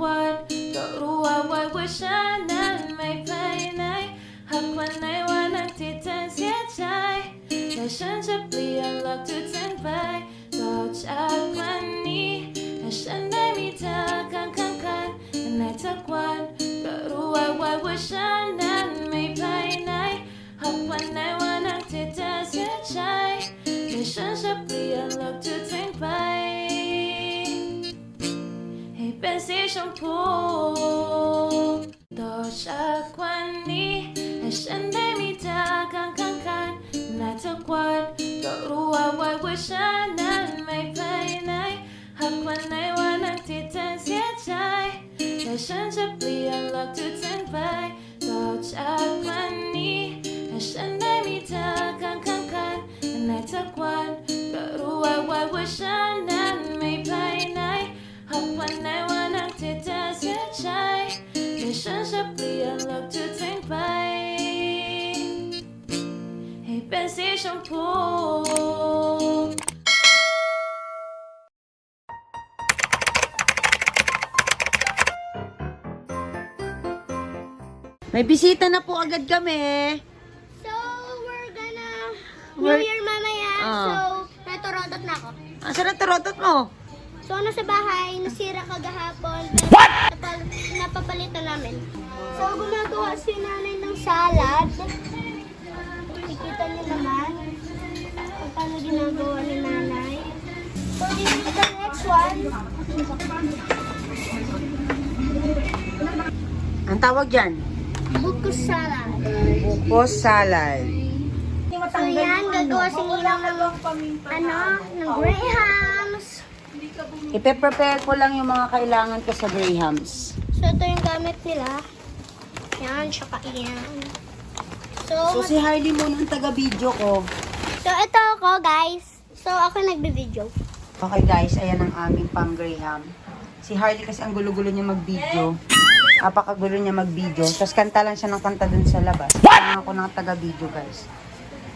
วันก็รู้ว่าเวอร์ชันนั้นไม่ไปไหนหากวันไหนวันนั้นที่เธอเสียใจแต่ฉันจะเปลี่ยนหลักทุกทิ้งไปต่อจากวันนี้ถ้าฉันได้มีเธอข้างกันในทุกวันก็รู้ว่าเวอร์ชันนั้นไม่ไปไหนหากวันไหนวันนั้นที่เธอเสียใจแต่ฉันจะเปลี่ยนหลักทุกทิ้งไปให้เป็นสีชมพูต่อจากวันนี้ถ้าฉันได้มีเธอข้างกันในทุกวันก็รู้ว่าเวอร์ชันนั้นไม่ไปไหนหากวันไหนวันนั้นที่เธอเสียใจแต่ฉันจะเปลี่ยนหลักทุกทิ้งไปต่อจากวันนี้ถ้าฉันได้มีเธอข้างกันในทุกวันก็รู้ว่าเวอร์ชันนั้นไม่ไปไหนหากวันไหนวันนั้นที่เธอเสียใจแต่ฉันจะเปลี่ยนหลักทุกทิ้งไปให้เป็นสีชมพู May bisita na po agad kami. So, we're gonna New Year mamaya. So, natorotot na ako. Asan ang tarotot mo? So, nasa bahay, nasira kagahapon. Napapalitan namin. So, gumagawa si nanay ng salad. Nakikita niyo naman kung paano ginagawa ni nanay. So, this is the next one. Ang tawag dyan? Buko salad. Buko salad. So, yan, gagawa si Ninang ng grahams. Ipe-prepare ko lang yung mga kailangan ko sa grahams. So, ito yung gamit nila. Yan, tsaka yan. So, si Harley muna ang taga-video ko. So, ito ako, guys. So, ako nagbe-video. Okay guys, ayan ang aming pang-graham. Si Harley kasi ang gulo-gulo niya mag-video. Napakagulo niya mag-video. Tapos kanta lang siya ng kanta dun sa labas. Kaya ako ng taga-video guys.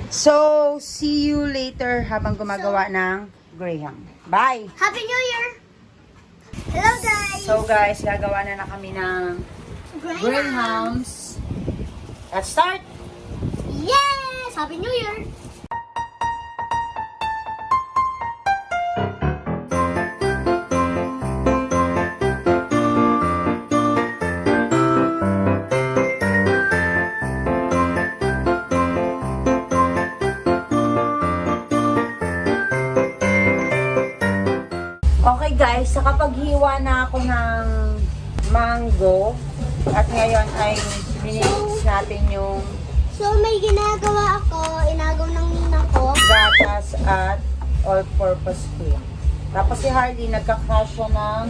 So, see you later habang gumagawa ng graham. Bye! Happy New Year! Hello, guys! So guys, gagawa na kami ng grahams. Let's start! Yes! Happy New Year! Okay guys, sa kapaghiwa na ako ng mango at ngayon ay minix natin yung So, may ginagawa ako. Inagaw ng ninang ko. gatas at all-purpose cream. Tapos si Harley nagka-crush siya ng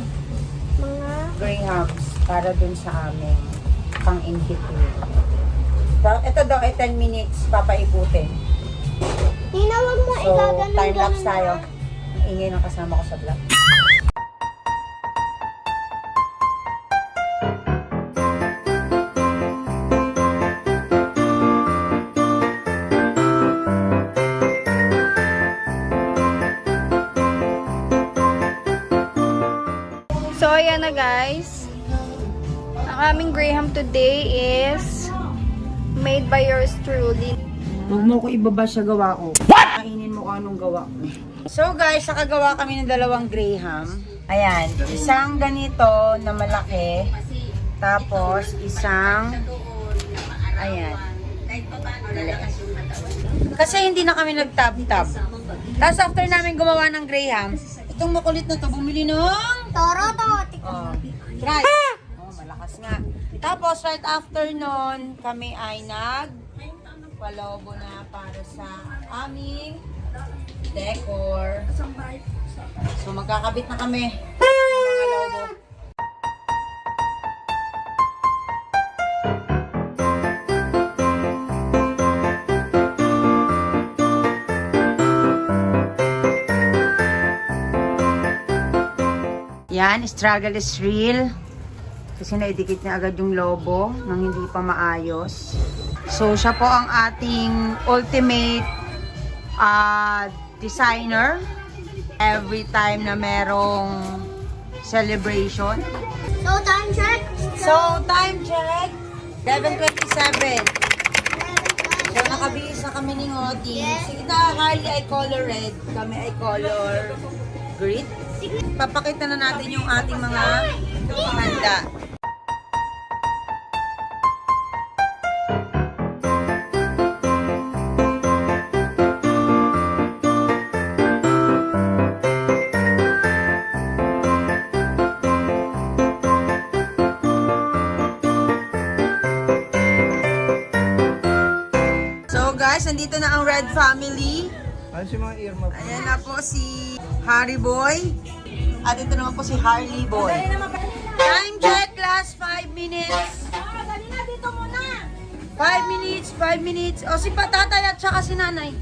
Mga... grahams para dun sa aming pang-in-between. Ito daw ay 10 minutes papaikutin. Nina, wag mo So, igaganon time-lapse ganun tayo. na. Ang ingay ng kasama ko sa vlog. So, ayan na guys. Ang aming graham today is made by yours truly. Huwag mo ko ibaba sa gawa ko. Kainin mo kung anong gawa ko. So guys, nakagawa kami ng dalawang graham. Ayan, isang ganito na malaki. Tapos isang ayan. Kasi hindi na kami nag-tab-tab. Tapos after namin gumawa ng graham, itong makulit na to, bumili ng Torotot! oh, try. Oh, malakas nga. Tapos right after nun, kami ay palobo na para sa aming decor. So magkakabit na kami ng mga logo. Yan, struggle is real. Kasi naidikit niya agad yung lobo nang hindi pa maayos. So, siya po ang ating ultimate designer. Every time na merong celebration. So, time check. So, time check. 11:27. So, nakabihis na kami ni Ngoti. Si Harley ay color red. Kami ay color green. Papakita na natin yung ating mga handa. Guys, nandito na ang Red Family. Ano si mga earmuff? Ayan na po si Harry Boy. At ito naman po si Harley Boy. Time check, last 5 minutes. Dali na, dito muna. 5 minutes, 5 minutes. O si Patatay at saka si Nanay.